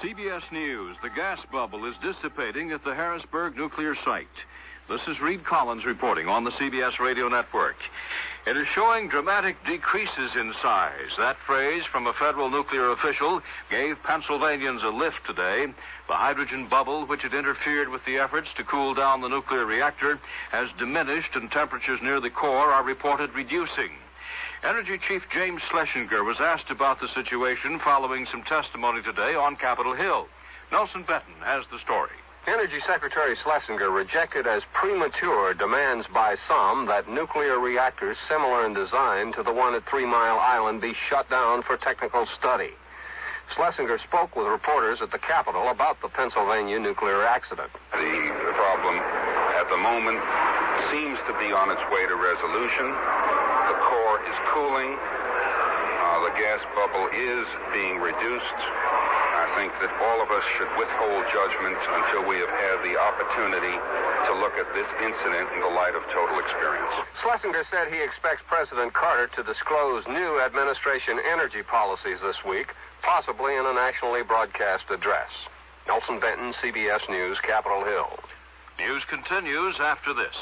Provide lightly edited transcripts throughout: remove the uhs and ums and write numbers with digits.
CBS News. The gas bubble is dissipating at the Harrisburg nuclear site. This is Reed Collins reporting on the CBS radio network. It is showing dramatic decreases in size. That phrase from a federal nuclear official gave Pennsylvanians a lift today. The hydrogen bubble, which had interfered with the efforts to cool down the nuclear reactor, has diminished and temperatures near the core are reported reducing. Energy Chief James Schlesinger was asked about the situation following some testimony today on Capitol Hill. Nelson Benton has the story. Energy Secretary Schlesinger rejected as premature demands by some that nuclear reactors similar in design to the one at 3 Mile Island be shut down for technical study. Schlesinger spoke with reporters at the Capitol about the Pennsylvania nuclear accident. The problem at the moment seems to be on its way to resolution. The core is cooling. The gas bubble is being reduced. I think that all of us should withhold judgment until we have had the opportunity to look at this incident in the light of total experience. Schlesinger said he expects President Carter to disclose new administration energy policies this week, possibly in a nationally broadcast address. Nelson Benton, CBS News, Capitol Hill. News continues after this.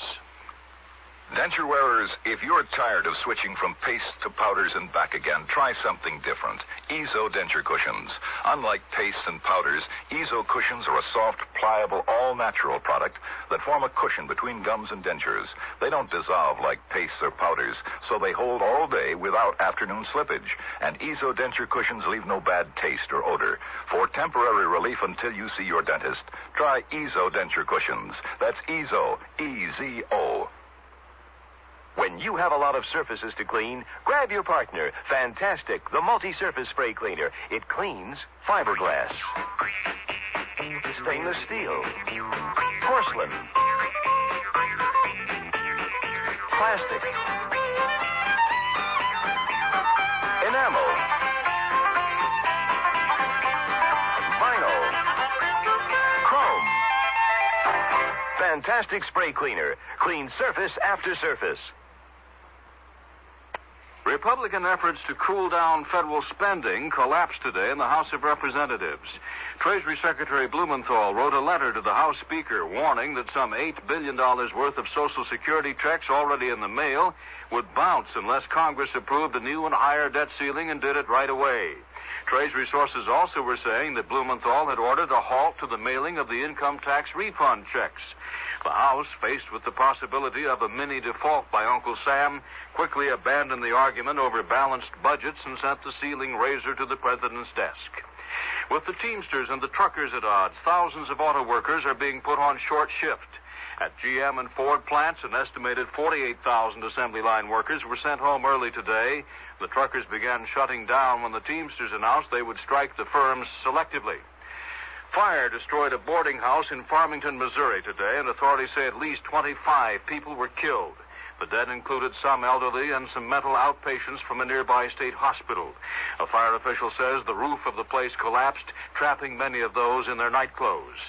Denture wearers, if you're tired of switching from paste to powders and back again, try something different. Ezo denture cushions. Unlike pastes and powders, Ezo cushions are a soft, pliable, all-natural product that form a cushion between gums and dentures. They don't dissolve like pastes or powders, so they hold all day without afternoon slippage. And Ezo denture cushions leave no bad taste or odor. For temporary relief until you see your dentist, try Ezo denture cushions. That's Ezo, E-Z-O. When you have a lot of surfaces to clean, grab your partner, Fantastic, the multi-surface spray cleaner. It cleans fiberglass, stainless steel, porcelain, plastic, enamel, vinyl, chrome. Fantastic spray cleaner. Clean surface after surface. Republican efforts to cool down federal spending collapsed today in the House of Representatives. Treasury Secretary Blumenthal wrote a letter to the House Speaker warning that some $8 billion worth of Social Security checks already in the mail would bounce unless Congress approved a new and higher debt ceiling and did it right away. Treasury sources also were saying that Blumenthal had ordered a halt to the mailing of the income tax refund checks. The House, faced with the possibility of a mini default by Uncle Sam, quickly abandoned the argument over balanced budgets and sent the ceiling razor to the president's desk. With the Teamsters and the truckers at odds, thousands of auto workers are being put on short shift. At GM and Ford plants, an estimated 48,000 assembly line workers were sent home early today. The truckers began shutting down when the Teamsters announced they would strike the firms selectively. Fire destroyed a boarding house in Farmington, Missouri today, and authorities say at least 25 people were killed. The dead included some elderly and some mental outpatients from a nearby state hospital. A fire official says the roof of the place collapsed, trapping many of those in their nightclothes.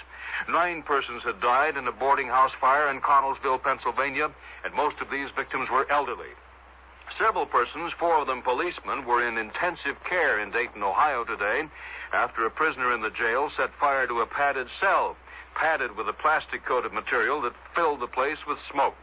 9 persons had died in a boarding house fire in Connellsville, Pennsylvania, and most of these victims were elderly. Several persons, 4 of them policemen, were in intensive care in Dayton, Ohio today after a prisoner in the jail set fire to a padded cell, padded with a plastic-coated material that filled the place with smoke.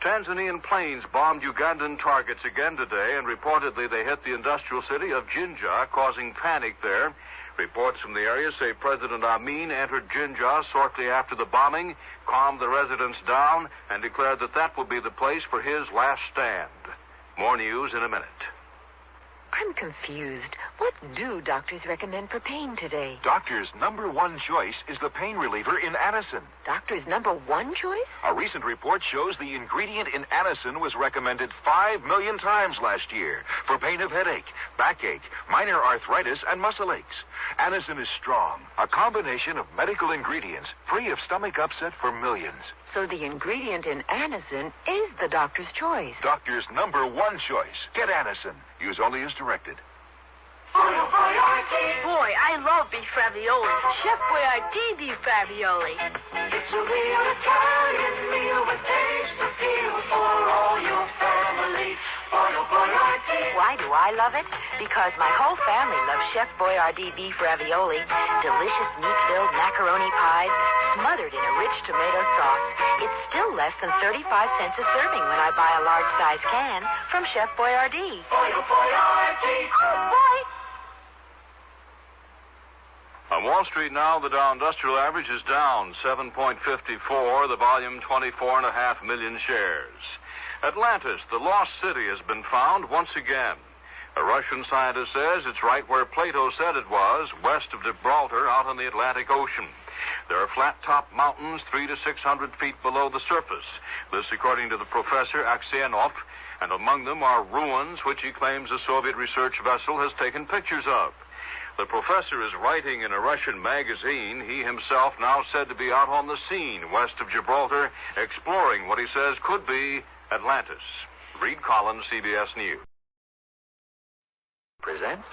Tanzanian planes bombed Ugandan targets again today, and reportedly they hit the industrial city of Jinja, causing panic there. Reports from the area say President Amin entered Jinja shortly after the bombing, calmed the residents down, and declared that that will be the place for his last stand. More news in a minute. I'm confused. What do doctors recommend for pain today? Doctors' number one choice is the pain reliever in Anacin. Doctor's number one choice? A recent report shows the ingredient in Anacin was recommended 5 million times last year for pain of headache, backache, minor arthritis, and muscle aches. Anacin is strong, a combination of medical ingredients free of stomach upset for millions. So the ingredient in Anacin is the doctor's choice. Doctor's number one choice. Get Anacin. Use only as directed. Boy, I love beef ravioli. Chef Boyardee beef ravioli. It's a real Italian meal with taste appeal for all your family. Why do I love it? Because my whole family loves Chef Boyardee beef ravioli, delicious meat-filled macaroni pies, smothered in a rich tomato sauce. It's still less than 35 cents a serving when I buy a large-size can from Chef Boyardee. Boyardee. Oh, boy! On Wall Street now, the Dow Industrial Average is down 7.54, the volume 24.5 million shares. Atlantis, the lost city, has been found once again. A Russian scientist says it's right where Plato said it was, west of Gibraltar, out on the Atlantic Ocean. There are flat-top mountains 300 to 600 feet below the surface. This, according to the professor Aksenov, and among them are ruins which he claims a Soviet research vessel has taken pictures of. The professor is writing in a Russian magazine. He himself now said to be out on the scene west of Gibraltar, exploring what he says could be Atlantis. Reed Collins, CBS News. Presents...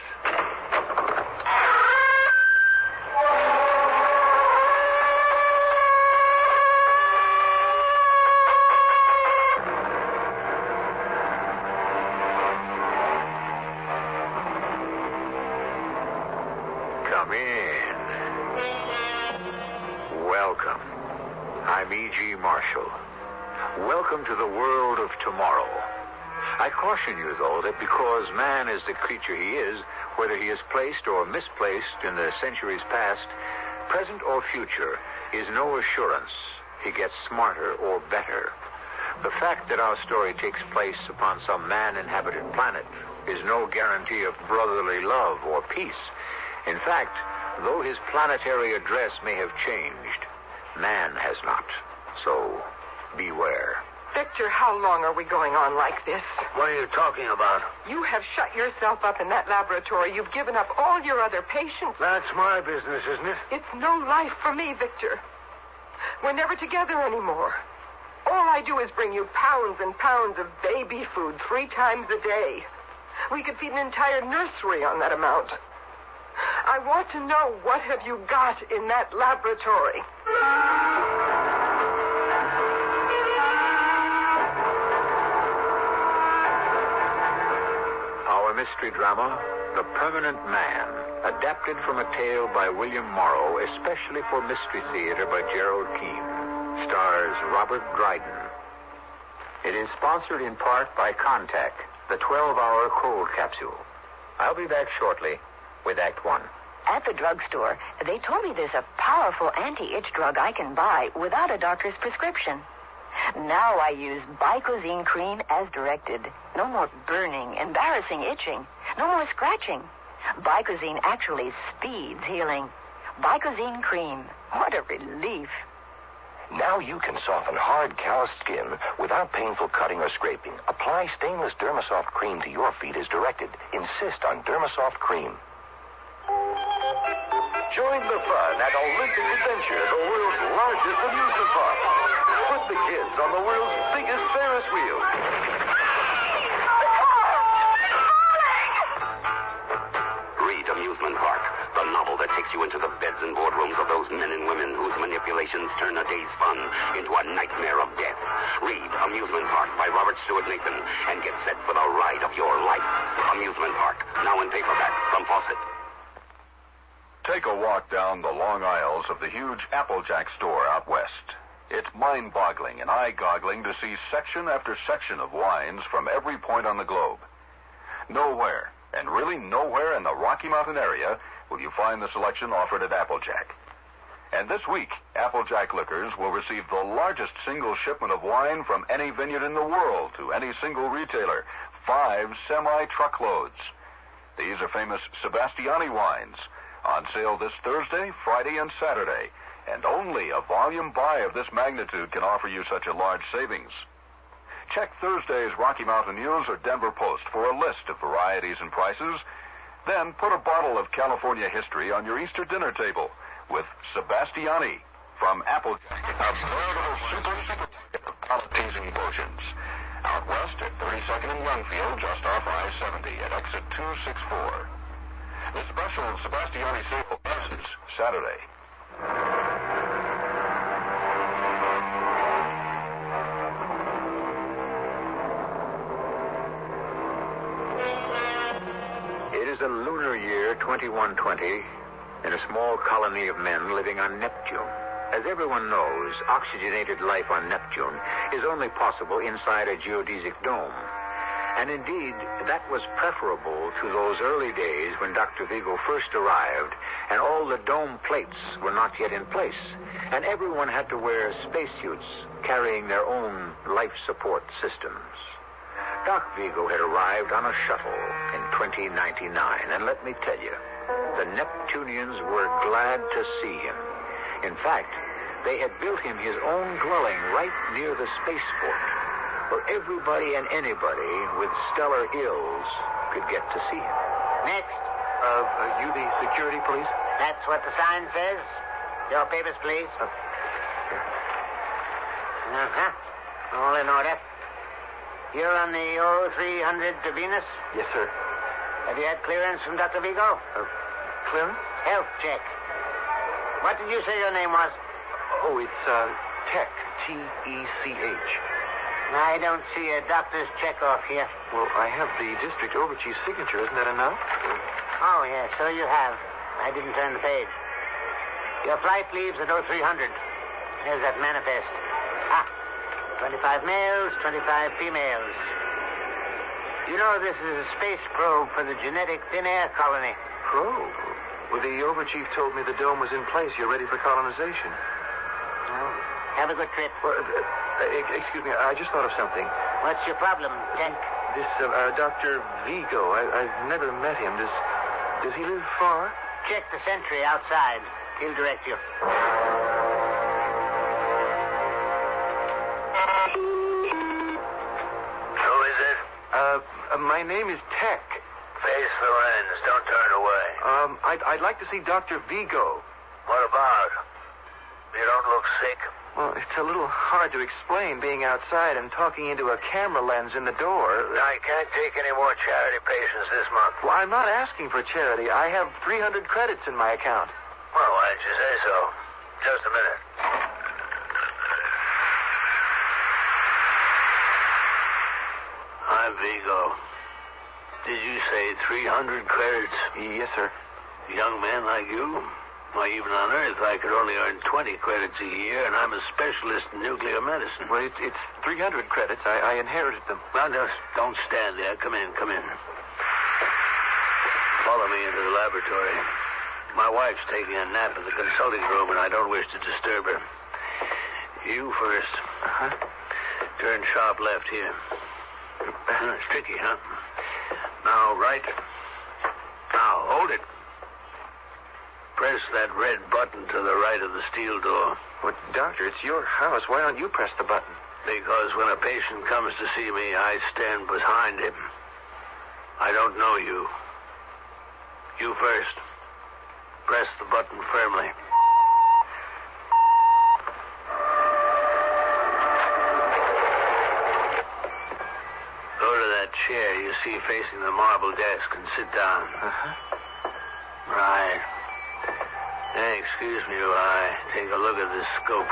Come in. Welcome. I'm E.G. Marshall. Welcome to the world of tomorrow. I caution you, though, that because man is the creature he is, whether he is placed or misplaced in the centuries past, present or future, is no assurance he gets smarter or better. The fact that our story takes place upon some man-inhabited planet is no guarantee of brotherly love or peace. In fact, though his planetary address may have changed, man has not. So, beware. Victor, how long are we going on like this? What are you talking about? You have shut yourself up in that laboratory. You've given up all your other patients. That's my business, isn't it? It's no life for me, Victor. We're never together anymore. All I do is bring you pounds and pounds of baby food 3 times a day. We could feed an entire nursery on that amount. I want to know, what have you got in that laboratory? Our mystery drama, The Permanent Man, adapted from a tale by William Morrow, especially for Mystery Theater by Gerald Keane, stars Robert Dryden. It is sponsored in part by Contact, the 12-hour cold capsule. I'll be back shortly with Act 1. At the drugstore, they told me there's a powerful anti-itch drug I can buy without a doctor's prescription. Now I use Bicozine cream as directed. No more burning, embarrassing itching. No more scratching. Bicozine actually speeds healing. Bicozine cream. What a relief. Now you can soften hard, calloused skin without painful cutting or scraping. Apply stainless Dermasoft cream to your feet as directed. Insist on Dermasoft cream. Join the fun at Olympic Adventure, the world's largest amusement park. Put the kids on the world's biggest Ferris wheel. Read Amusement Park, the novel that takes you into the beds and boardrooms of those men and women whose manipulations turn a day's fun into a nightmare of death. Read Amusement Park by Robert Stewart Nathan and get set for the ride of your life. Amusement Park, now in paperback from Fawcett. Take a walk down the long aisles of the huge Applejack store out west. It's mind-boggling and eye-goggling to see section after section of wines from every point on the globe. Nowhere, and really nowhere in the Rocky Mountain area, will you find the selection offered at Applejack. And this week, Applejack Liquors will receive the largest single shipment of wine from any vineyard in the world to any single retailer, 5 semi-truckloads. These are famous Sebastiani wines, on sale this Thursday, Friday, and Saturday, and only a volume buy of this magnitude can offer you such a large savings. Check Thursday's Rocky Mountain News or Denver Post for a list of varieties and prices. Then put a bottle of California history on your Easter dinner table with Sebastiani from Applejack, a veritable supermarket of qualities and potions. Out west at 32nd and Youngfield, just off I-70 at exit 264. The special Sebastiani sale ends Saturday. the lunar year 2120 in a small colony of men living on Neptune. As everyone knows, oxygenated life on Neptune is only possible inside a geodesic dome. And indeed, that was preferable to those early days when Dr. Vigo first arrived and all the dome plates were not yet in place, and everyone had to wear spacesuits carrying their own life support systems. Doc Vigo had arrived on a shuttle in 2099, and let me tell you, the Neptunians were glad to see him. In fact, they had built him his own dwelling right near the spaceport, where everybody and anybody with stellar ills could get to see him. Next. Are you the security police? That's what the sign says. Your papers, please. All in order. You're on the 0300 to Venus? Yes, sir. Have you had clearance from Dr. Vigo? Clearance? Health check. What did you say your name was? Oh, it's Tech. T-E-C-H. I don't see a doctor's check-off here. Well, I have the district overchief's signature. Isn't that enough? Oh, yes, so you have. I didn't turn the page. Your flight leaves at 0300. Here's that manifest. 25 males, 25 females. You know this is a space probe for the genetic thin air colony. Probe? Well, the overchief told me the dome was in place. You're ready for colonization. Well, have a good trip. Well, excuse me, I just thought of something. What's your problem, Tech? This Dr. Vigo, I've never met him. Does he live far? Check the sentry outside. He'll direct you. Who is it? My name is Tech. Face the lens. Don't turn away. I'd like to see Dr. Vigo. What about? You don't look sick? Well, it's a little hard to explain being outside and talking into a camera lens in the door. I can't take any more charity patients this month. Well, I'm not asking for charity. I have 300 credits in my account. Well, why didn't you say so? Just a minute. Hi, Vigo. Did you say 300 credits? Yes, sir. A young man like you? Why, even on Earth, I could only earn 20 credits a year, and I'm a specialist in nuclear medicine. Well, it's 300 credits. I inherited them. Well, just don't stand there. Come in. Follow me into the laboratory. My wife's taking a nap in the consulting room, and I don't wish to disturb her. You first. Uh-huh. Turn sharp left here. It's tricky, huh? Now, right. Now, hold it. Press that red button to the right of the steel door. Well, doctor, it's your house. Why don't you press the button? Because when a patient comes to see me, I stand behind him. I don't know you. You first. Press the button firmly. Go to that chair you see facing the marble desk and sit down. Uh-huh. Right. Hey, excuse me while I take a look at this scope.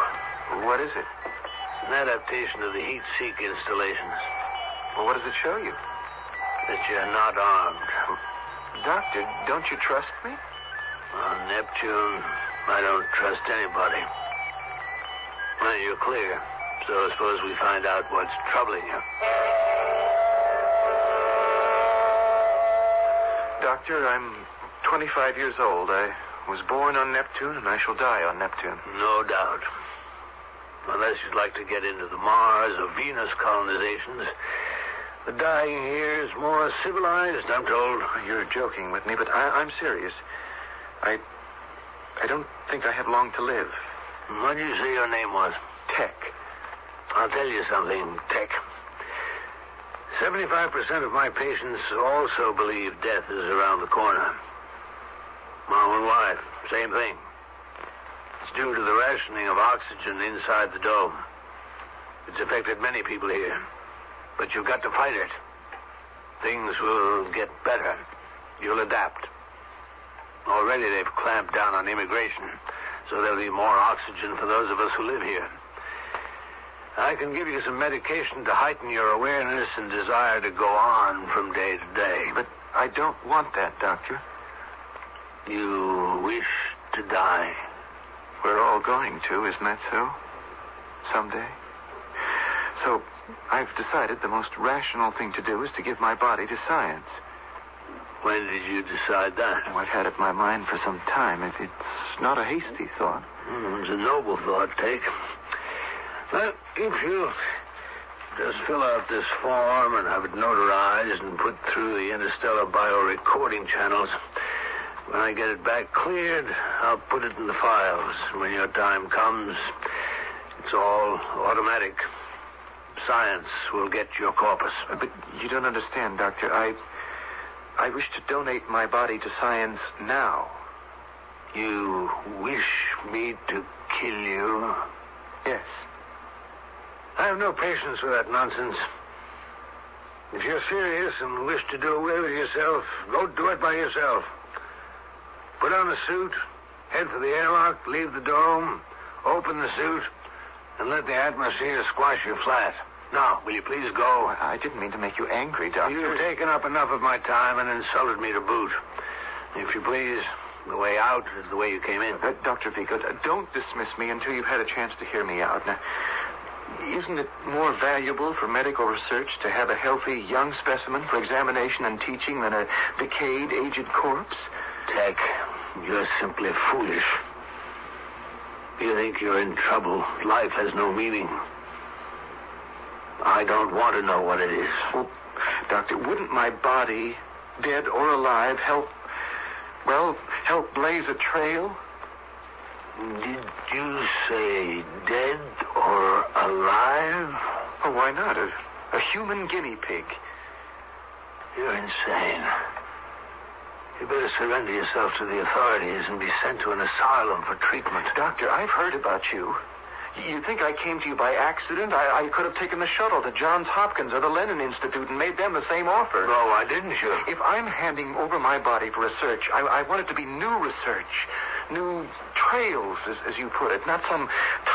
What is it? It's an adaptation of the heat-seek installations. Well, what does it show you? That you're not armed. Doctor, don't you trust me? On Neptune, I don't trust anybody. Well, you're clear. So I suppose we find out what's troubling you. Doctor, I'm 25 years old. I was born on Neptune, and I shall die on Neptune. No doubt. Unless you'd like to get into the Mars or Venus colonizations. The dying here is more civilized, I'm told. You're joking with me, but I'm serious. I don't think I have long to live. What did you say your name was? Tech. I'll tell you something, Tech. 75% of my patients also believe death is around the corner. My own wife, same thing. It's due to the rationing of oxygen inside the dome. It's affected many people here. But you've got to fight it. Things will get better. You'll adapt. Already they've clamped down on immigration, so there'll be more oxygen for those of us who live here. I can give you some medication to heighten your awareness and desire to go on from day to day. But I don't want that, Doctor. You wish to die? We're all going to, isn't that so? Someday. So, I've decided the most rational thing to do is to give my body to science. When did you decide that? Oh, I've had it in my mind for some time. It's not a hasty thought. It's a noble thought, Take. Well, if you just fill out this form and have it notarized and put through the interstellar bio-recording channels, when I get it back cleared, I'll put it in the files. When your time comes, it's all automatic. Science will get your corpus. But you don't understand, Doctor. I wish to donate my body to science now. You wish me to kill you? Yes. I have no patience for that nonsense. If you're serious and wish to do away with yourself, go do it by yourself. Put on a suit, head for the airlock, leave the dome, open the suit, and let the atmosphere squash you flat. Now, will you please go? I didn't mean to make you angry, Doctor. You've taken up enough of my time and insulted me to boot. If you please, the way out is the way you came in. Dr. Vigo, don't dismiss me until you've had a chance to hear me out. Now, isn't it more valuable for medical research to have a healthy young specimen for examination and teaching than a decayed, aged corpse? Tech, you're simply foolish. You think you're in trouble. Life has no meaning. I don't want to know what it is. Well, Doctor, wouldn't my body, dead or alive, help blaze a trail? Did you say dead or alive? Oh, why not? A human guinea pig. You're insane. You better surrender yourself to the authorities and be sent to an asylum for treatment. Doctor, I've heard about you. You think I came to you by accident? I could have taken the shuttle to Johns Hopkins or the Lennon Institute and made them the same offer. No, I didn't, you. If I'm handing over my body for research, I want it to be new research. New trails, as you put it. Not some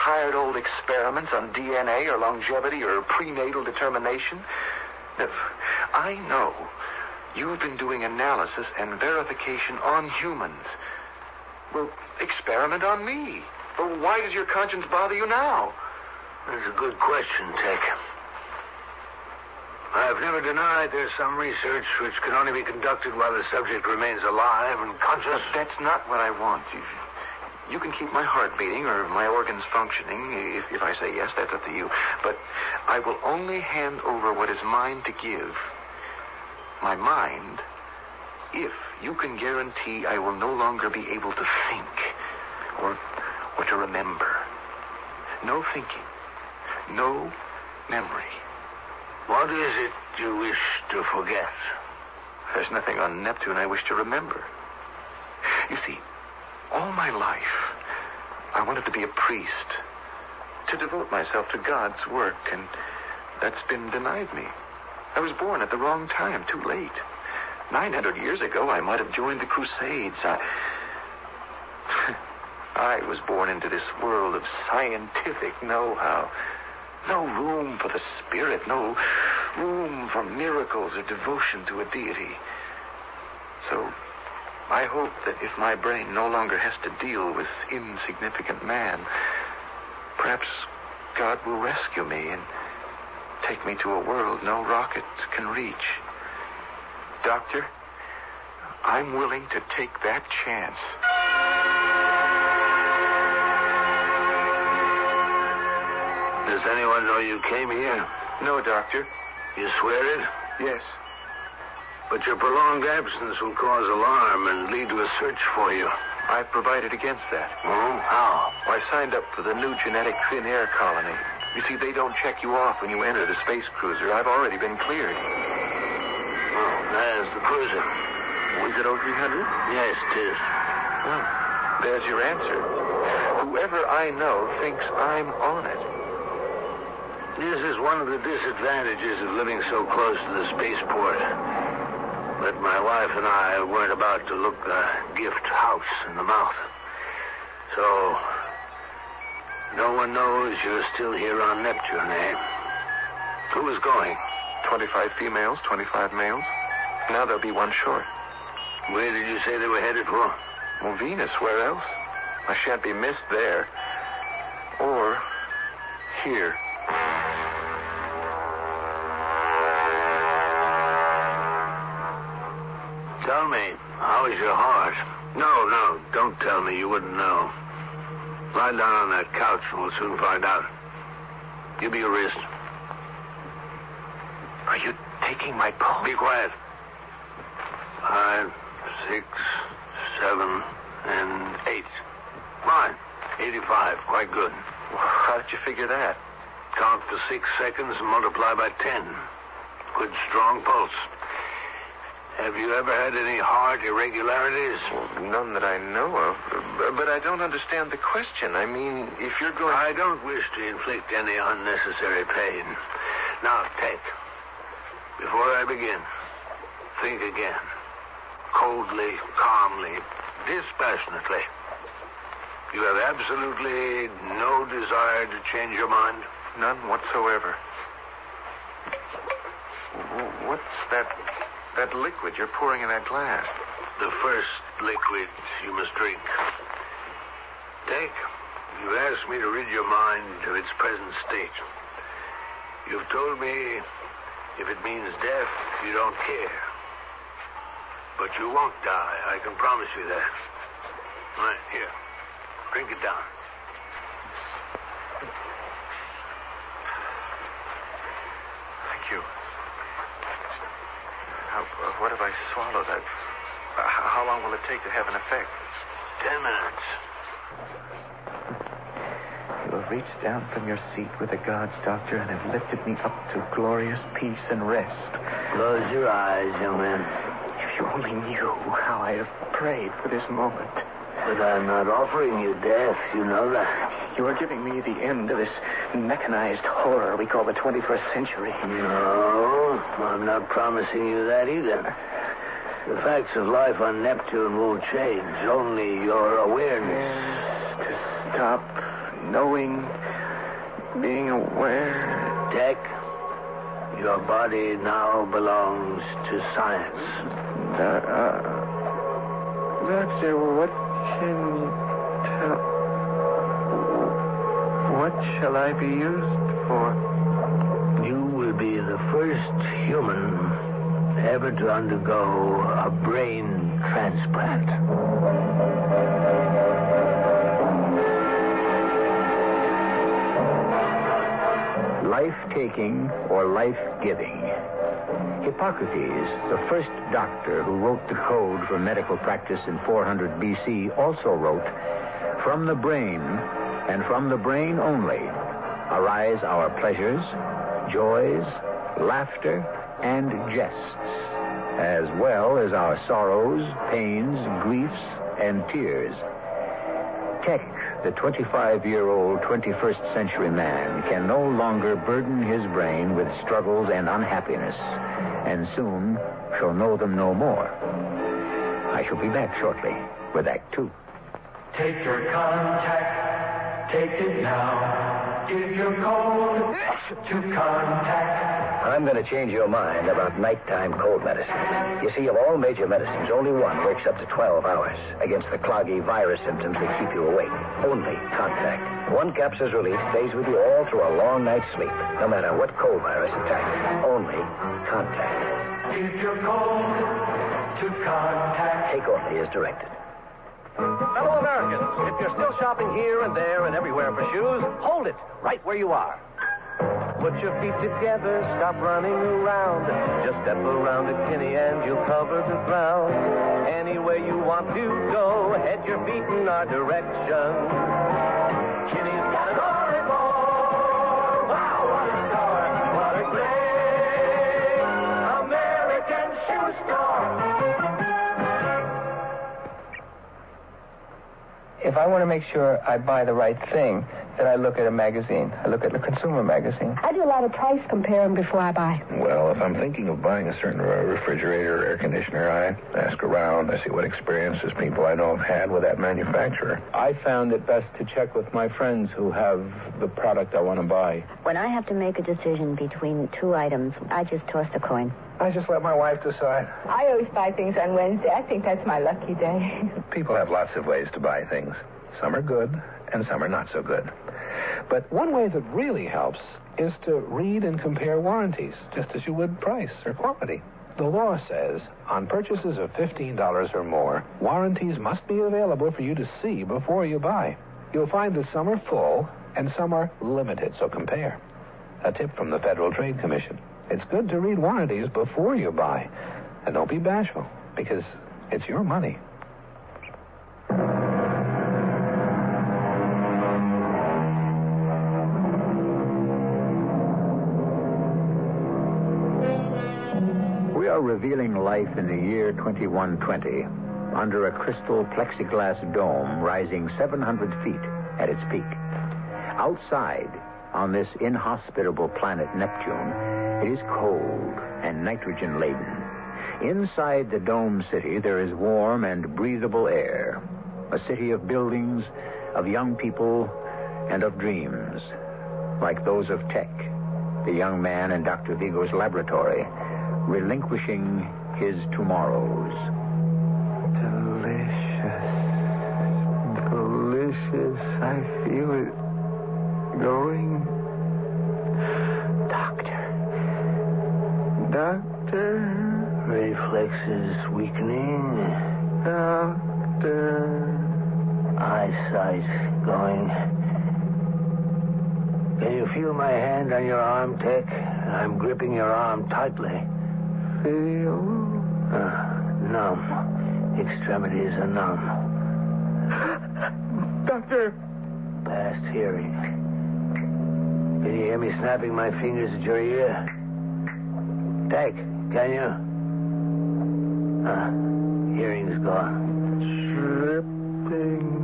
tired old experiments on DNA or longevity or prenatal determination. I know you've been doing analysis and verification on humans. Well, experiment on me. Well, why does your conscience bother you now? That's a good question, Tech. I've never denied there's some research which can only be conducted while the subject remains alive and conscious. But that's not what I want. You can keep my heart beating or my organs functioning. If I say yes, that's up to you. But I will only hand over what is mine to give. My mind, if you can guarantee I will no longer be able to think or to remember. No thinking. No memory. What is it you wish to forget? There's nothing on Neptune I wish to remember. You see, all my life, I wanted to be a priest, to devote myself to God's work, and that's been denied me. I was born at the wrong time, too late. 900 years ago, I might have joined the Crusades. I was born into this world of scientific know-how. No room for the spirit, no room for miracles or devotion to a deity. So, I hope that if my brain no longer has to deal with insignificant man, perhaps God will rescue me and take me to a world no rocket can reach. Doctor, I'm willing to take that chance. Does anyone know you came here? No, Doctor. You swear it? Yes. But your prolonged absence will cause alarm and lead to a search for you. I've provided against that. Oh? How? I signed up for the new genetic thin air colony. You see, they don't check you off when you enter the space cruiser. I've already been cleared. Oh, there's the cruiser. Is it 0300? Yes, it is. Well, there's your answer. Whoever I know thinks I'm on it. This is one of the disadvantages of living so close to the spaceport. But my wife and I weren't about to look the gift house in the mouth. So, no one knows you're still here on Neptune, eh? Who is going? 25 females, 25 males. Now there'll be one short. Where did you say they were headed for? Well, Venus, where else? I shan't be missed there. Or here. Tell me, how is your heart? No, don't tell me. You wouldn't know. Lie down on that couch and we'll soon find out. Give me your wrist. Are you taking my pulse? Be quiet. 5, 6, 7, and 8. Fine. 85. Quite good. How did you figure that? Count for 6 seconds and multiply by 10. Good, strong pulse. Have you ever had any heart irregularities? Well, none that I know of. But I don't understand the question. I mean, if you're going... I don't wish to inflict any unnecessary pain. Now, take. Before I begin, think again. Coldly, calmly, dispassionately. You have absolutely no desire to change your mind? None whatsoever. What's that liquid you're pouring in that glass? The first liquid you must drink. Take. You've asked me to rid your mind of its present state. You've told me if it means death, you don't care. But you won't die. I can promise you that. All right, here. Drink it down. Thank you. What have I swallowed? How long will it take to have an effect? 10 minutes. You have reached down from your seat with the gods, Doctor, and have lifted me up to glorious peace and rest. Close your eyes, young man. If you only knew how I have prayed for this moment. But I'm not offering you death, you know that. You are giving me the end of this mechanized horror we call the 21st century. No, I'm not promising you that either. The facts of life on Neptune won't change, only your awareness. To stop knowing, being aware. Tech, your body now belongs to science. Doctor, what can you tell? What shall I be used for? You will be the first human ever to undergo a brain transplant. Life-taking or life-giving. Hippocrates, the first doctor who wrote the code for medical practice in 400 BC, also wrote, "From the brain, and from the brain only, arise our pleasures, joys, laughter, and jests, as well as our sorrows, pains, griefs, and tears." Tech, the 25-year-old 21st century man, can no longer burden his brain with struggles and unhappiness, and soon shall know them no more. I shall be back shortly with Act 2. Take your contact, take it now. Give your code to contact. I'm going to change your mind about nighttime cold medicine. You see, of all major medicines, only one works up to 12 hours against the cloggy virus symptoms that keep you awake. Only Contact. One capsule's relief stays with you all through a long night's sleep, no matter what cold virus attacks. Only Contact. Give your code to contact. Take only as directed. Fellow Americans, if you're still shopping here and there and everywhere for shoes, hold it right where you are. Put your feet together, stop running around. Just step around a Kinney and you'll cover the ground. Anywhere you want to go, head your feet in our direction. Kinney's got an Oregon. Wow, what a store. What a great American shoe store. If I want to make sure I buy the right thing, Then I look at a magazine. I look at the consumer magazine. I do a lot of price comparing before I buy. Well, if I'm thinking of buying a certain refrigerator or air conditioner, I ask around. I see what experiences people I know have had with that manufacturer. I found it best to check with my friends who have the product I want to buy. When I have to make a decision between two items, I just toss a coin. I just let my wife decide. I always buy things on Wednesday. I think that's my lucky day. People have lots of ways to buy things. Some are good, and some are not so good. But one way that really helps is to read and compare warranties, just as you would price or quality. The law says on purchases of $15 or more, warranties must be available for you to see before you buy. You'll find that some are full and some are limited, so compare. A tip from the Federal Trade Commission. It's good to read warranties before you buy. And don't be bashful, because it's your money. We are revealing life in the year 2120 under a crystal plexiglass dome rising 700 feet at its peak. Outside, on this inhospitable planet Neptune, it is cold and nitrogen-laden. Inside the dome city, there is warm and breathable air. A city of buildings, of young people, and of dreams, like those of Tech, the young man in Dr. Vigo's laboratory, relinquishing his tomorrows. Delicious. I feel it going. Doctor. Reflexes weakening. Doctor. Eyesight going. Can you feel my hand on your arm, Tech? I'm gripping your arm tightly. Feel? Numb. Extremities are numb. Doctor. Past hearing. Can you hear me snapping my fingers at your ear? Tech, can you? Hearing's gone. Dripping.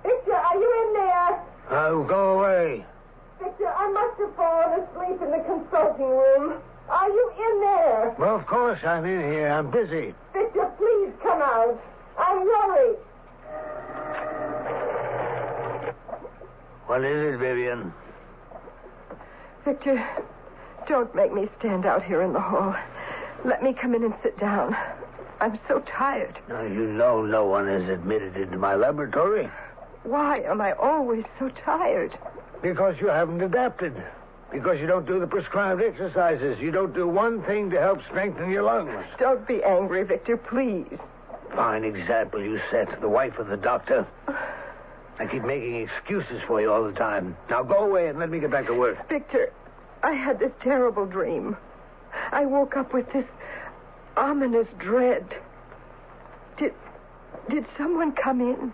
Victor, are you in there? Oh, go away. Victor, I must have fallen asleep in the consulting room. Are you in there? Well, of course I'm in here. I'm busy. Victor, please come out. I'm worried. What is it, Vivian? Victor, don't make me stand out here in the hall. Let me come in and sit down. I'm so tired. Now, you know no one is admitted into my laboratory. Why am I always so tired? Because you haven't adapted. Because you don't do the prescribed exercises. You don't do one thing to help strengthen your lungs. Don't be angry, Victor, please. Fine example you set, the wife of the doctor. I keep making excuses for you all the time. Now go away and let me get back to work. Victor, I had this terrible dream. I woke up with this ominous dread. Did someone come in?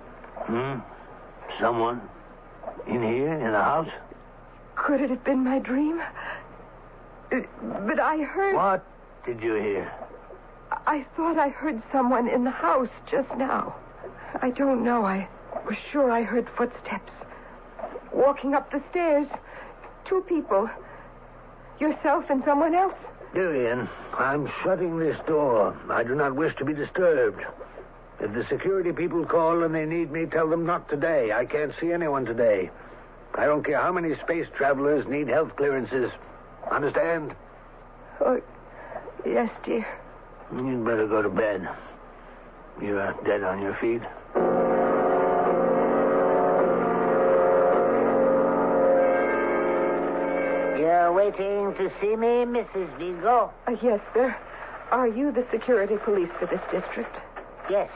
Someone? In here, in the house? Could it have been my dream? But I heard... What did you hear? I thought I heard someone in the house just now. I don't know. I was sure I heard footsteps. Walking up the stairs. 2 people. Yourself and someone else. Vivian, I'm shutting this door. I do not wish to be disturbed. If the security people call and they need me, tell them not today. I can't see anyone today. I don't care how many space travelers need health clearances. Understand? Oh, yes, dear. You'd better go to bed. You're dead on your feet. You're waiting to see me, Mrs. Vigo? Yes, sir. Are you the security police for this district? Yes.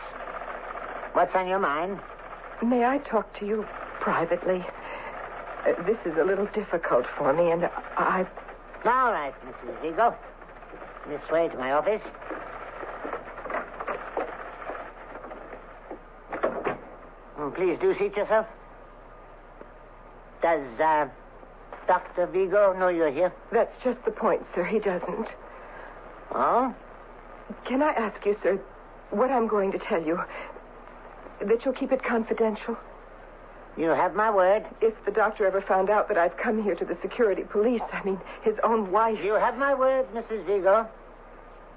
What's on your mind? May I talk to you privately? This is a little difficult for me, and I... All right, Mrs. Vigo. This way to my office. please do seat yourself. Does, Dr. Vigo know you're here? That's just the point, sir. He doesn't. Oh? Can I ask you, sir, what I'm going to tell you, that you'll keep it confidential? You have my word. If the doctor ever found out that I've come here to the security police, I mean, his own wife... You have my word, Mrs. Vigo.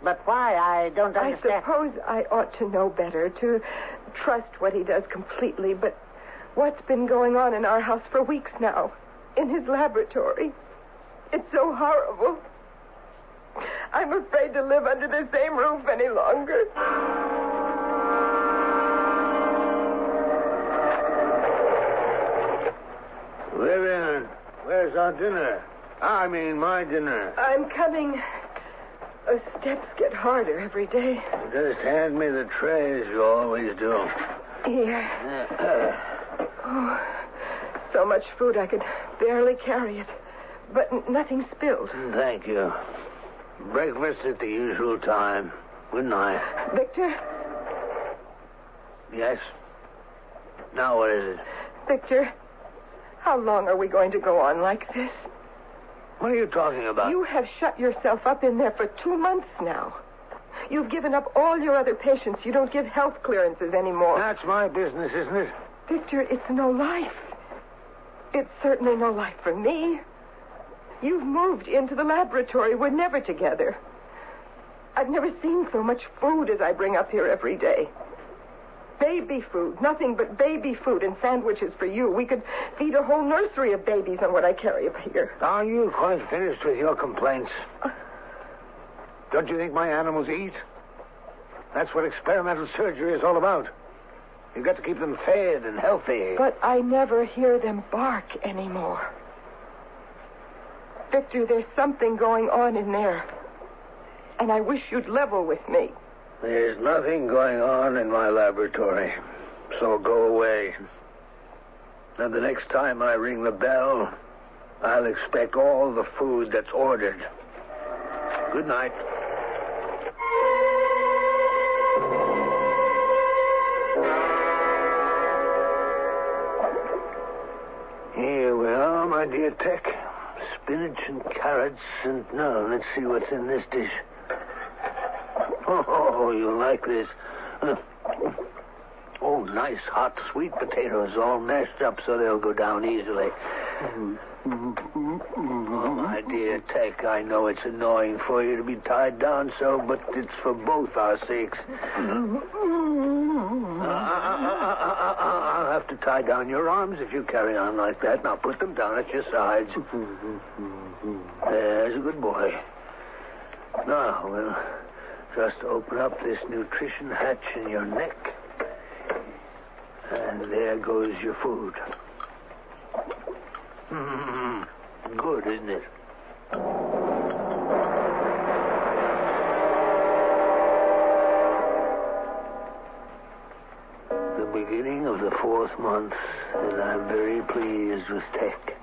But why? I don't understand. I suppose I ought to know better, to trust what he does completely, but what's been going on in our house for weeks now, in his laboratory, it's so horrible. I'm afraid to live under the same roof any longer. Vivian, where's our dinner? I mean, my dinner. I'm coming. The steps get harder every day. Just hand me the tray as you always do. Here. Oh, so much food I could barely carry it. But nothing spilled. Thank you. Breakfast at the usual time. Good night. Victor? Yes? Now what is it? Victor, how long are we going to go on like this? What are you talking about? You have shut yourself up in there for 2 months now. You've given up all your other patients. You don't give health clearances anymore. That's my business, isn't it? Victor, it's no life. It's certainly no life for me. You've moved into the laboratory. We're never together. I've never seen so much food as I bring up here every day. Baby food, nothing but baby food and sandwiches for you. We could feed a whole nursery of babies on what I carry up here. Are you quite finished with your complaints? Don't you think my animals eat? That's what experimental surgery is all about. You've got to keep them fed and healthy. But I never hear them bark anymore. Victor, there's something going on in there. And I wish you'd level with me. There's nothing going on in my laboratory, so go away. And the next time I ring the bell, I'll expect all the food that's ordered. Good night. Here we are, my dear Tech. Spinach and carrots, and now let's see what's in this dish. Oh, you'll like this. Oh, nice hot sweet potatoes, all mashed up so they'll go down easily. Oh, my dear Tech, I know it's annoying for you to be tied down so, but it's for both our sakes. I'll have to tie down your arms if you carry on like that. Now put them down at your sides. There's a good boy. Now, we'll just open up this nutrition hatch in your neck. And there goes your food. Good, isn't it? The beginning of the 4th month, and I'm very pleased with Tech.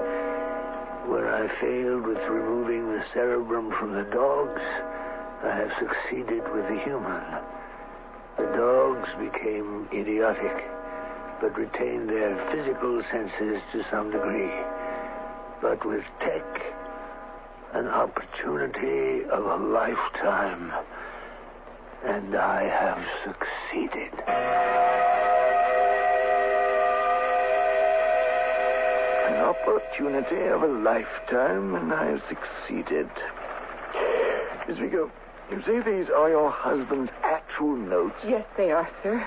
Where I failed with removing the cerebrum from the dogs, I have succeeded with the human. The dogs became idiotic, but retained their physical senses to some degree. But with Tech, an opportunity of a lifetime, and I have succeeded. An opportunity of a lifetime, and I have succeeded. Miss Vigo, you say these are your husband's actual notes? Yes, they are, sir.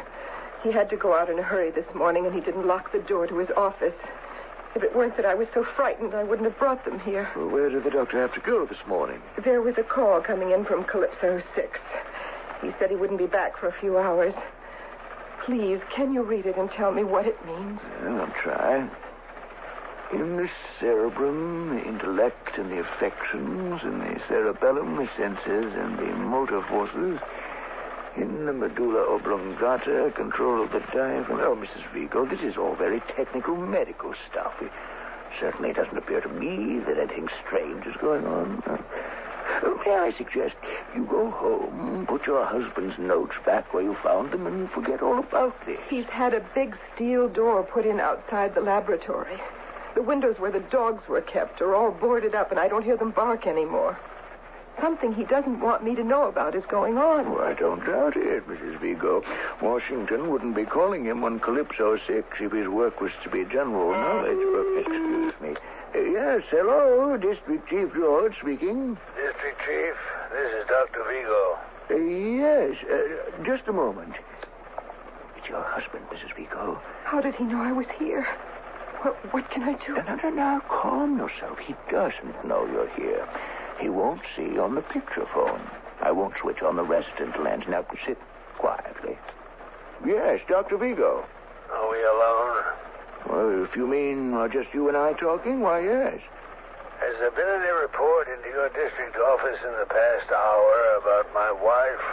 He had to go out in a hurry this morning, and he didn't lock the door to his office. If it weren't that I was so frightened, I wouldn't have brought them here. Well, where did the doctor have to go this morning? There was a call coming in from Calypso 6. He said he wouldn't be back for a few hours. Please, can you read it and tell me what it means? Well, I'll try. In the cerebrum, the intellect and the affections. In the cerebellum, the senses and the motor forces. In the medulla oblongata, control of the diaphragm. Oh, Mrs. Vigo, this is all very technical medical stuff. It certainly doesn't appear to me that anything strange is going on. May I suggest You go home, put your husband's notes back where you found them, and forget all about this. He's had a big steel door put in outside the laboratory. The windows where the dogs were kept are all boarded up, and I don't hear them bark anymore. Something he doesn't want me to know about is going on. Oh, I don't doubt it, Mrs. Vigo. Washington wouldn't be calling him on Calypso 6 if his work was to be general knowledge. But, excuse me. Yes, hello, District Chief George speaking. District Chief, this is Dr. Vigo. Yes, just a moment. It's your husband, Mrs. Vigo. How did he know I was here? What can I do? No, calm yourself. He doesn't know you're here. He won't see on the picture phone. I won't switch on the resistant lens. Now, sit quietly. Yes, Dr. Vigo. Are we alone? Well, if you mean just you and I talking, why, yes. Has there been any report into your district office in the past hour about my wife?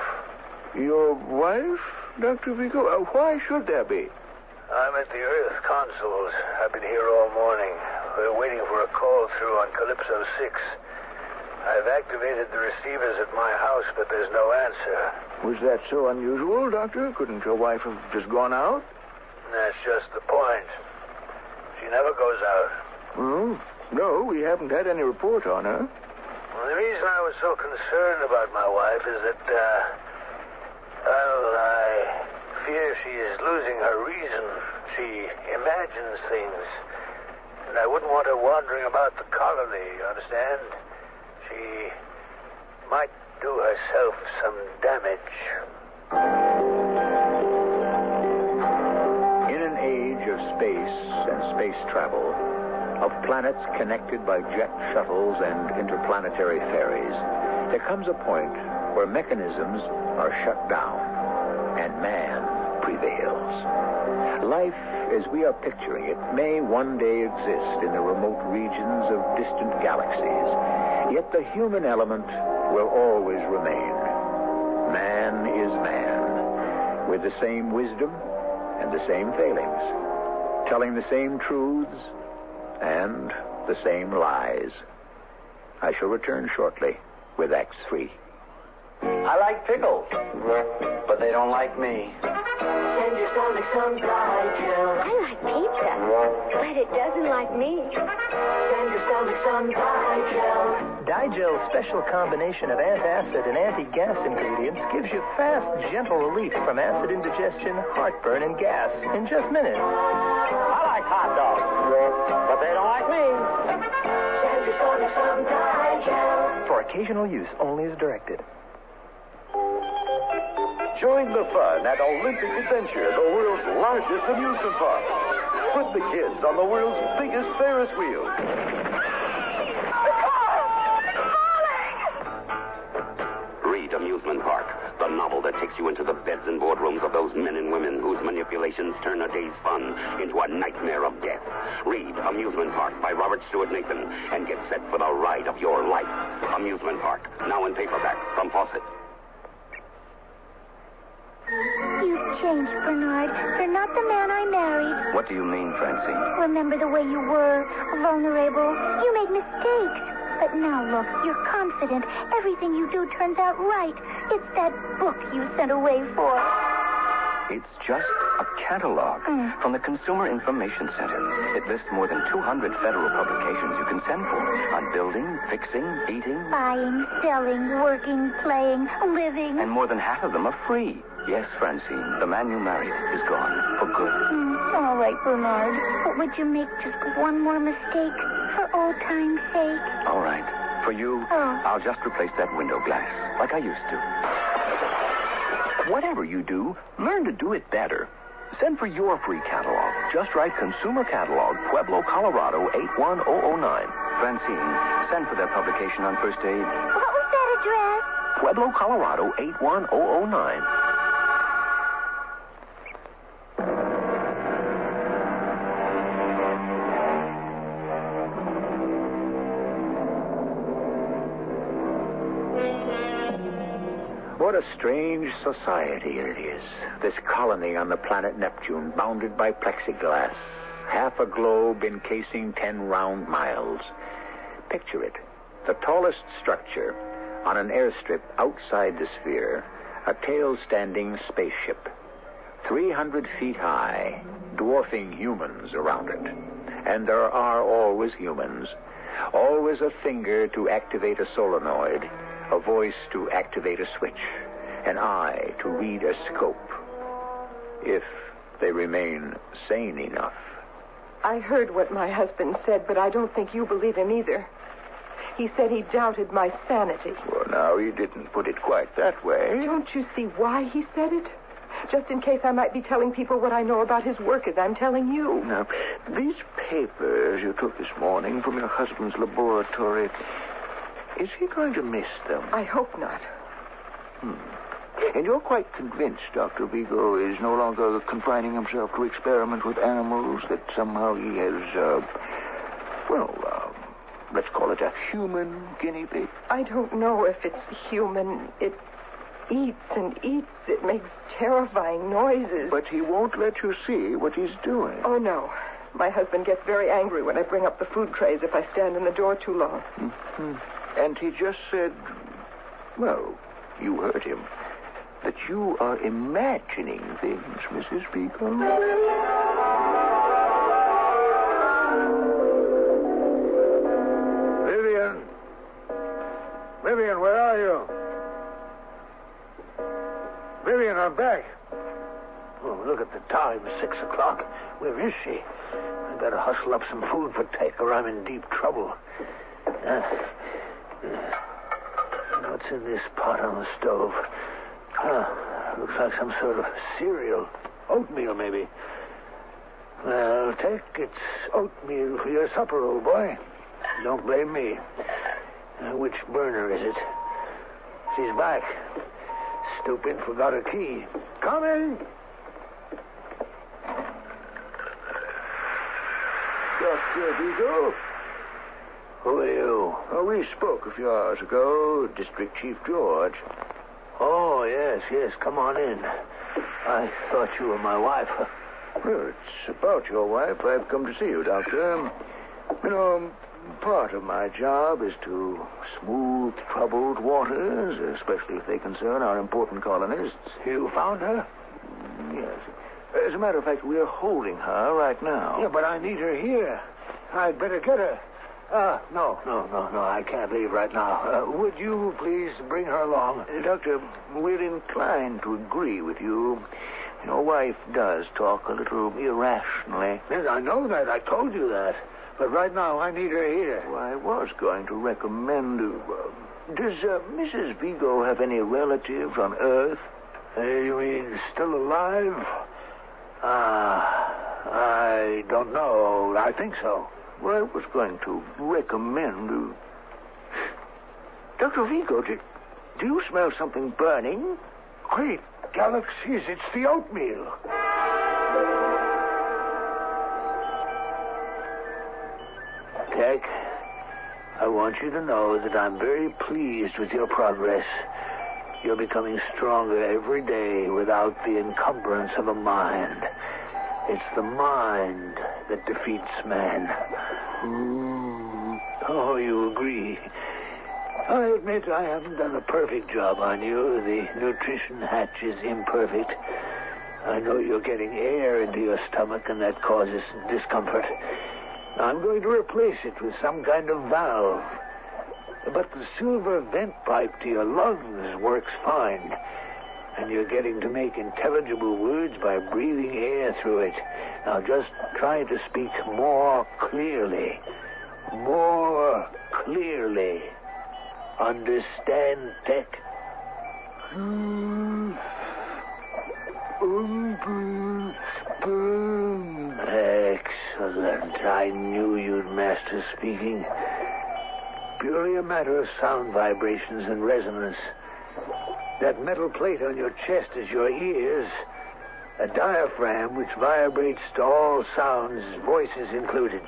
Your wife, Dr. Vigo? Why should there be? I'm at the Earth Consuls. I've been here all morning. We're waiting for a call through on Calypso 6. I've activated the receivers at my house, but there's no answer. Was that so unusual, Doctor? Couldn't your wife have just gone out? That's just the point. She never goes out. Oh, no, we haven't had any report on her. Well, the reason I was so concerned about my wife is that, I fear she is losing her reason. She imagines things. And I wouldn't want her wandering about the colony, you understand? She might do herself some damage. In an age of space and space travel, of planets connected by jet shuttles and interplanetary ferries, there comes a point where mechanisms are shut down and man prevails. Life, as we are picturing it, may one day exist in the remote regions of distant galaxies. Yet the human element will always remain. Man is man, with the same wisdom and the same failings, telling the same truths and the same lies. I shall return shortly with Act 3. I like pickles, but they don't like me. Send your stomach some Digel. I like pizza, but it doesn't like me. Send your stomach some Digel. Digel's special combination of antacid and anti-gas ingredients gives you fast, gentle relief from acid indigestion, heartburn, and gas in just minutes. I like hot dogs, but they don't like me. Send your stomach some Digel. For occasional use only as directed. Join the fun at Olympic Adventure, the world's largest amusement park. Put the kids on the world's biggest Ferris wheel. Read Amusement Park, the novel that takes you into the beds and boardrooms of those men and women whose manipulations turn a day's fun into a nightmare of death. Read Amusement Park by Robert Stewart Nathan and get set for the ride of your life. Amusement Park, now in paperback from Fawcett. You've changed, Bernard. You're not the man I married. What do you mean, Francine? Remember the way you were, vulnerable. You made mistakes. But now look, you're confident. Everything you do turns out right. It's that book you sent away for. It's just a catalog from the Consumer Information Center. It lists more than 200 federal publications you can send for on building, fixing, eating. Buying, selling, working, playing, living. And more than half of them are free. Yes, Francine, the man you married is gone for good. All right, Bernard. But would you make just one more mistake for old time's sake? All right. For you, I'll just replace that window glass like I used to. Whatever you do, learn to do it better. Send for your free catalog. Just write Consumer Catalog, Pueblo, Colorado, 81009. Francine, send for that publication on first aid. What was that address? Pueblo, Colorado, 81009. What a strange society it is, this colony on the planet Neptune, bounded by plexiglass, half a globe encasing 10 round miles. Picture it, the tallest structure, On an airstrip outside the sphere, a tail-standing spaceship, 300 feet high, dwarfing humans around it. And there are always humans, always a finger to activate a solenoid, a voice to activate a switch, an eye to read a scope, if they remain sane enough. I heard what my husband said, but I don't think you believe him either. He said he doubted my sanity. Well, now, he didn't put it quite that way. Don't you see why he said it? Just in case I might be telling people what I know about his work as I'm telling you. Now, these papers you took this morning from your husband's laboratory, is he going to miss them? I hope not. And you're quite convinced Dr. Vigo is no longer confining himself to experiment with animals, that somehow he has, let's call it a human guinea pig? I don't know if it's human. It eats and eats. It makes terrifying noises. But he won't let you see what he's doing. Oh, no. My husband gets very angry when I bring up the food trays if I stand in the door too long. Mm-hmm. And he just said, well, you heard him, that you are imagining things, Mrs. Vigo. Vivian, where are you? Vivian, I'm back. Oh, look at the time, 6 o'clock. Where is she? I better hustle up some food for Tech or I'm in deep trouble. What's in this pot on the stove? Looks like some sort of cereal. Oatmeal, maybe. Well, Tech, it's oatmeal for your supper, old boy. Don't blame me. Which burner is it? She's back. Stupid, forgot her key. Coming! Dr. Vigo? Who are you? Oh, we spoke a few hours ago. District Chief George. Oh, yes. Come on in. I thought you were my wife. Well, it's about your wife I've come to see you, Doctor. You know, part of my job is to smooth troubled waters, especially if they concern our important colonists. You found her? Yes. As a matter of fact, we're holding her right now. Yeah, but I need her here. I'd better get her. No, I can't leave right now. Would you please bring her along? Doctor, we're inclined to agree with you. Your wife does talk a little irrationally. Yes, I know that. I told you that. But right now, I need her here. Well, I was going to recommend... does Mrs. Vigo have any relatives on Earth? You mean still alive? I don't know. I think so. Well, I was going to recommend... Dr. Vigo, do you smell something burning? Great galaxies, it's the oatmeal. Tech, I want you to know that I'm very pleased with your progress. You're becoming stronger every day without the encumbrance of a mind. It's the mind that defeats man. Oh, you agree. I admit I haven't done a perfect job on you. The nutrition hatch is imperfect. I know you're getting air into your stomach, and that causes discomfort. I'm going to replace it with some kind of valve. But the silver vent pipe to your lungs works fine. And you're getting to make intelligible words by breathing air through it. Now just try to speak more clearly. More clearly. Understand, Tech? Excellent. I knew you'd master speaking. Purely a matter of sound vibrations and resonance. That metal plate on your chest is your ears. A diaphragm which vibrates to all sounds, voices included.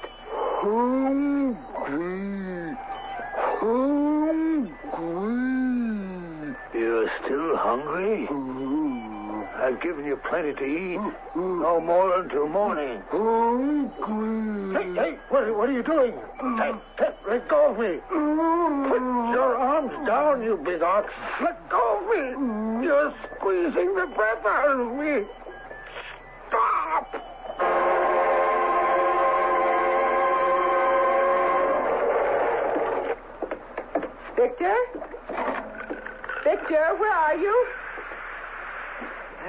You're still hungry? I've given you plenty to eat. No more until morning. Hey, what are you doing? Hey, let go of me. Put your arms down, you big ox. Let go of me. You're squeezing the breath out of me. Stop. Victor? Victor, where are you?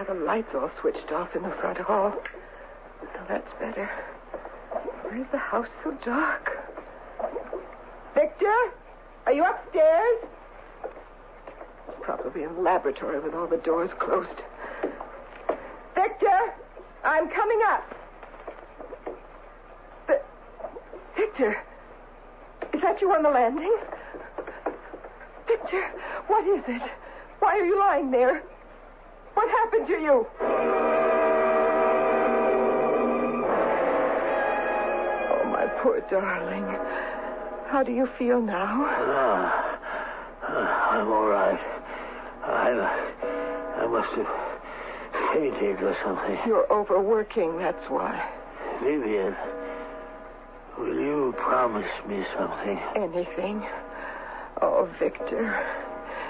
The lights all switched off in the front hall. Now that's better. Why is the house so dark? Victor? Are you upstairs? Probably in the laboratory with all the doors closed. Victor! I'm coming up. Victor? Is that you on the landing? Victor, what is it? Why are you lying there? What happened to you? Oh, my poor darling. How do you feel now? I'm all right. I must have fainted or something. You're overworking, that's why. Vivian, will you promise me something? Anything. Oh, Victor.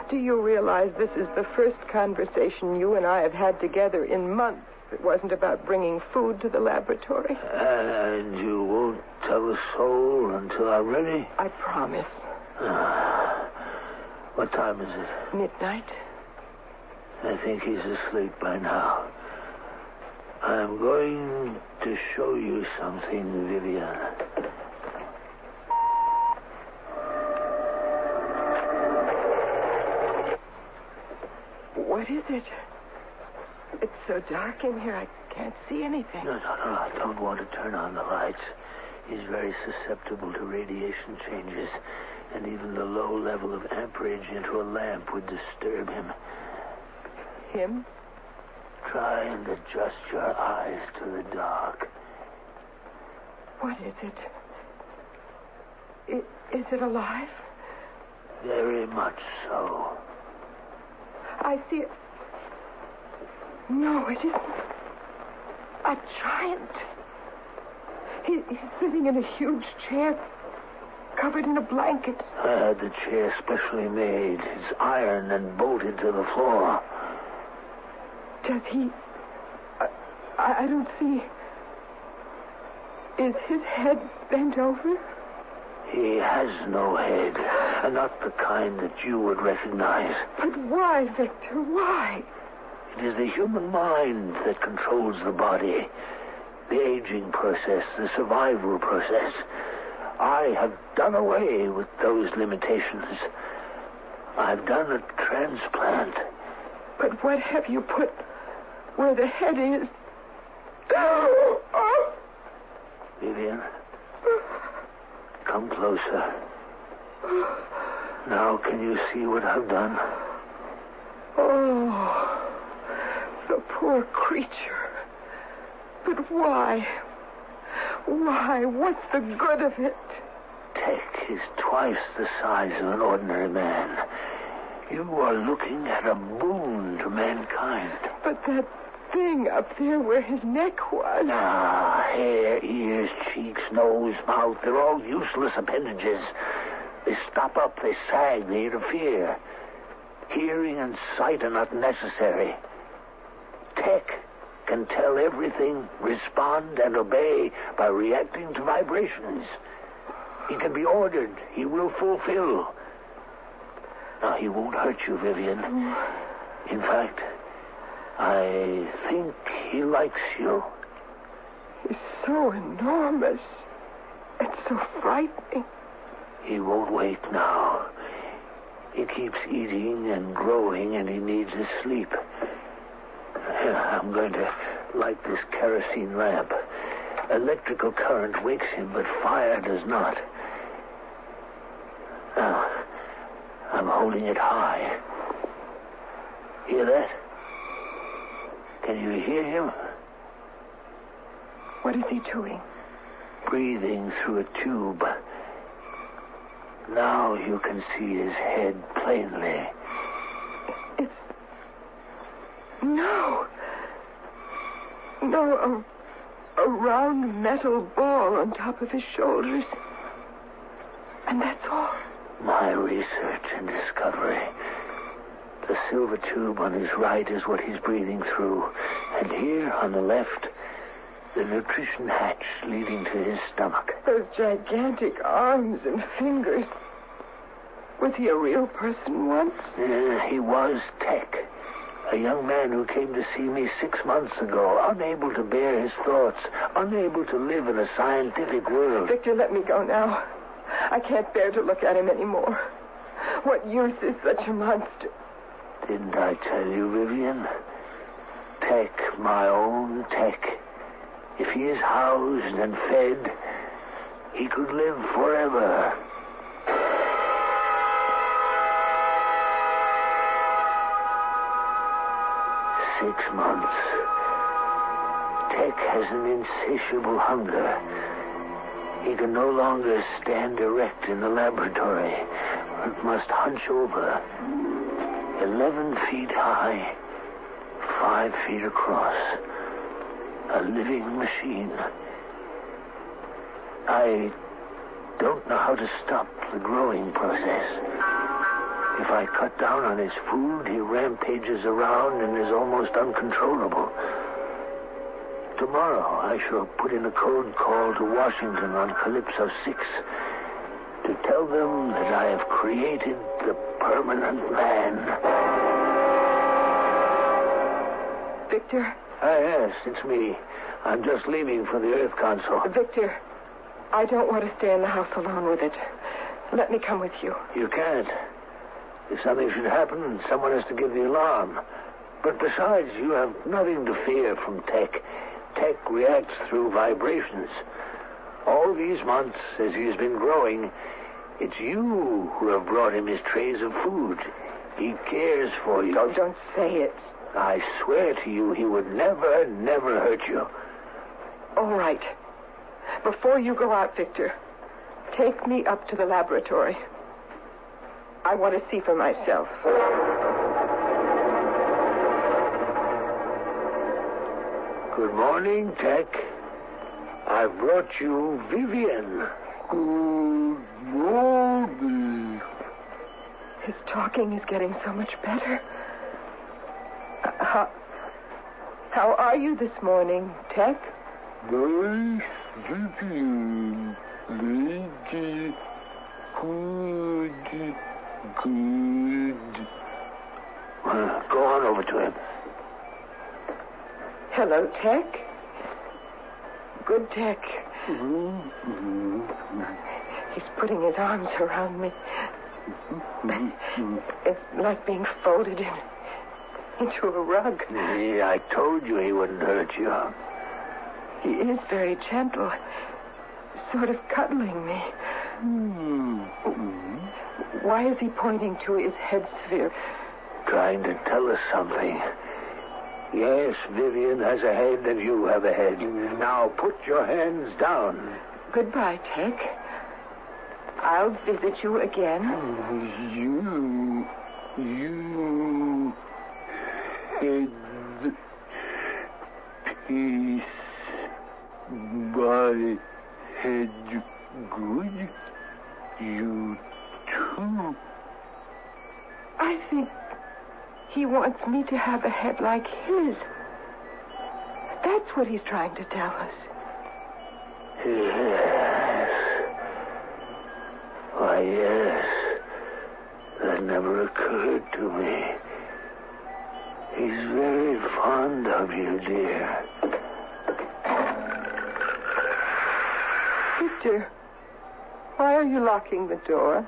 Do you realize this is the first conversation you and I have had together in months? It wasn't about bringing food to the laboratory. And you won't tell a soul until I'm ready? I promise. What time is it? Midnight. I think he's asleep by now. I'm going to show you something, Vivian. What is it? It's so dark in here, I can't see anything. No. I don't want to turn on the lights. He's very susceptible to radiation changes, and even the low level of amperage into a lamp would disturb him. Him? Try and adjust your eyes to the dark. What is it? Is it alive? Very much so. I see it. No, it isn't. A giant. He's sitting in a huge chair, covered in a blanket. I had the chair specially made. It's iron and bolted to the floor. Does he... I don't see... Is his head bent over? He has no head, and not the kind that you would recognize. But why, Victor? Why? It is the human mind that controls the body. The aging process, the survival process. I have done away with those limitations. I've done a transplant. But what have you put where the head is? Vivian, come closer. Now can you see what I've done? Oh, the poor creature. But why? Why? What's the good of it? Tech is twice the size of an ordinary man. You are looking at a boon to mankind. But that thing up there where his neck was... Hair, ears, cheeks, nose, mouth, they're all useless appendages. They stop up, they sag, they interfere. Hearing and sight are not necessary. Tech can tell everything, respond, and obey by reacting to vibrations. He can be ordered. He will fulfill. Now, he won't hurt you, Vivian. In fact, I think he likes you. He's so enormous. It's so frightening. He won't wait now. He keeps eating and growing, and he needs his sleep. I'm going to light this kerosene lamp. Electrical current wakes him, but fire does not. Now, I'm holding it high. Hear that? Can you hear him? What is he doing? Breathing through a tube. Now you can see his head plainly. No. No, a round metal ball on top of his shoulders. And that's all. My research and discovery. The silver tube on his right is what he's breathing through. And here on the left, the nutrition hatch leading to his stomach. Those gigantic arms and fingers. Was he a real person once? He was Tech. A young man who came to see me 6 months ago, unable to bear his thoughts, unable to live in a scientific world. Victor, let me go now. I can't bear to look at him anymore. What use is such a monster? Didn't I tell you, Vivian? Tech, my own Tech. If he is housed and fed, he could live forever. Six months. Tech has an insatiable hunger. He can no longer stand erect in the laboratory, but must hunch over. 11 feet high, 5 feet across. A living machine. I don't know how to stop the growing process. If I cut down on his food, he rampages around and is almost uncontrollable. Tomorrow, I shall put in a code call to Washington on Calypso 6 to tell them that I have created the permanent man. Victor? Yes, it's me. I'm just leaving for the Earth Council. Victor, I don't want to stay in the house alone with it. Let me come with you. You can't. If something should happen, someone has to give the alarm. But besides, you have nothing to fear from Tech. Tech reacts through vibrations. All these months, as he's been growing, it's you who have brought him his trays of food. He cares for you. Oh, don't say it. I swear to you, he would never, never hurt you. All right. Before you go out, Victor, take me up to the laboratory. I want to see for myself. Good morning, Tech. I've brought you Vivian. Good morning. His talking is getting so much better. How are you this morning, Tech? Nice Vivian. Lady. Good. Go on over to him. Hello, Tech. Good Tech. He's putting his arms around me. It's like being folded into a rug. Yeah, I told you he wouldn't hurt you. He is very gentle, sort of cuddling me. Why is he pointing to his head sphere? Trying to tell us something. Yes, Vivian has a head and you have a head. Now put your hands down. Goodbye, Tech. I'll visit you again. You head piece. My head good. You too. I think he wants me to have a head like his. That's what he's trying to tell us. Yes. Why, yes. That never occurred to me. He's very fond of you, dear. Victor, why are you locking the door?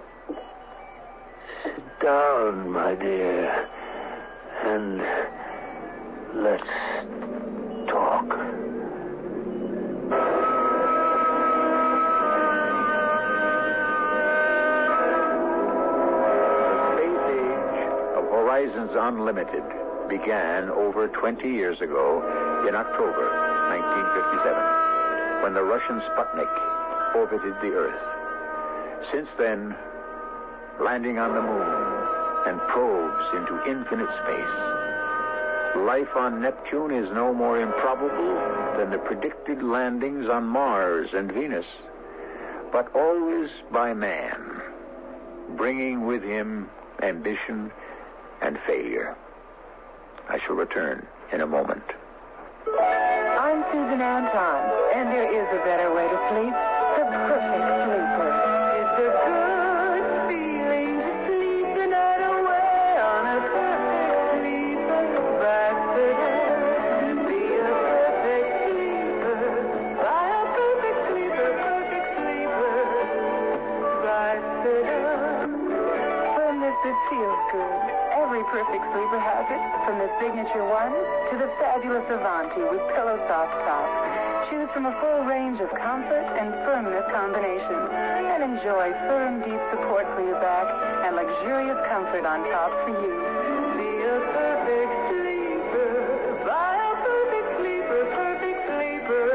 Sit down, my dear, and let's talk. The space age of Horizons Unlimited began over 20 years ago in October 1957, when the Russian Sputnik orbited the Earth. Since then, landing on the moon and probes into infinite space, Life on Neptune is no more improbable than the predicted landings on Mars and Venus, but always by man, bringing with him ambition and failure. I shall return in a moment. I'm Susan Anton, and there is a better way to sleep. The perfect sleeper. It's a good feeling to sleep the night away on a perfect sleeper. Be a perfect sleeper. Buy a perfect sleeper, perfect sleeper. Firmness that feels good. Every perfect sleeper has it, from the Signature 1 to the fabulous Avanti with Pillow Soft Top. Choose from a full range of comfort and firmness combinations and enjoy firm, deep support for your back and luxurious comfort on top for you. Be a perfect sleeper. Buy a perfect sleeper, perfect sleeper.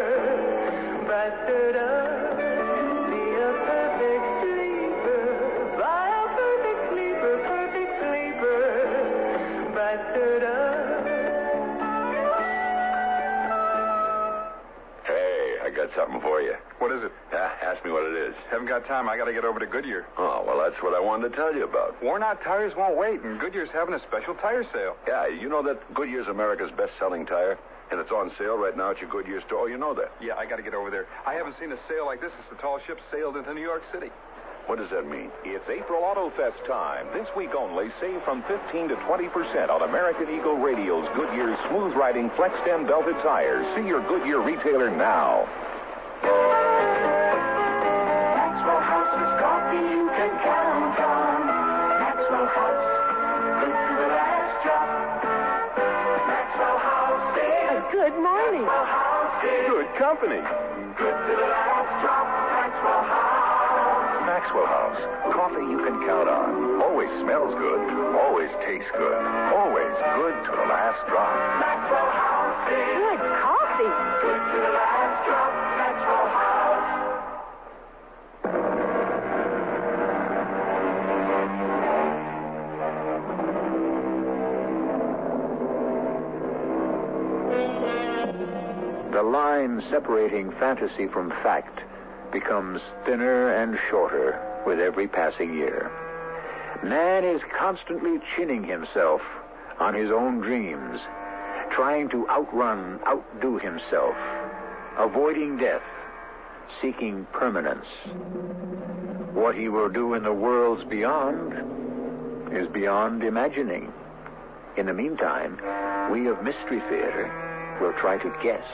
Be a perfect sleeper. Buy a perfect sleeper, perfect sleeper. Hey, I got something for you. What is it? Ask me what it is. Haven't got time. I got to get over to Goodyear. Oh, well, that's what I wanted to tell you about. Worn-out tires won't wait, and Goodyear's having a special tire sale. Yeah, you know that Goodyear's America's best-selling tire? And it's on sale right now at your Goodyear store. Oh, you know that. Yeah, I got to get over there. I haven't seen a sale like this since the tall ship sailed into New York City. What does that mean? It's April Auto Fest time. This week only, save from 15 to 20% on American Eagle Radial's Goodyear smooth-riding flex-stem belted tires. See your Goodyear retailer now. Maxwell House is coffee you can count on. Maxwell House, good to the last drop. Maxwell House is good morning. Maxwell House is Good company. good to the last drop. Maxwell House. Maxwell House, coffee you can count on. Always smells good. Always tastes good. Always good to the last drop. Maxwell House is Good coffee. good to the last drop. Maxwell House. The line separating fantasy from fact becomes thinner and shorter with every passing year. Man is constantly chinning himself on his own dreams, trying to outdo himself, avoiding death, seeking permanence. What he will do in the worlds beyond is beyond imagining. In the meantime, we of Mystery Theater will try to guess.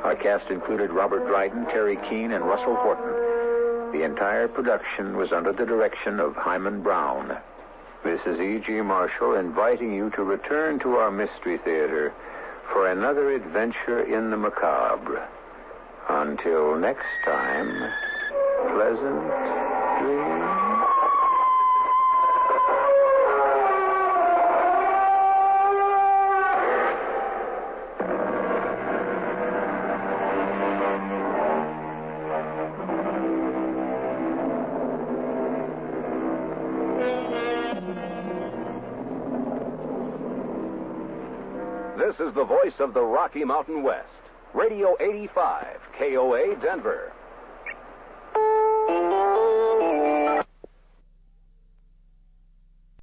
Our cast included Robert Dryden, Terry Keane, and Russell Horton. The entire production was under the direction of Hyman Brown. This is E.G. Marshall inviting you to return to our Mystery Theater for another adventure in the macabre. Until next time, pleasant dreams. This is the voice of the Rocky Mountain West. Radio 85, KOA Denver.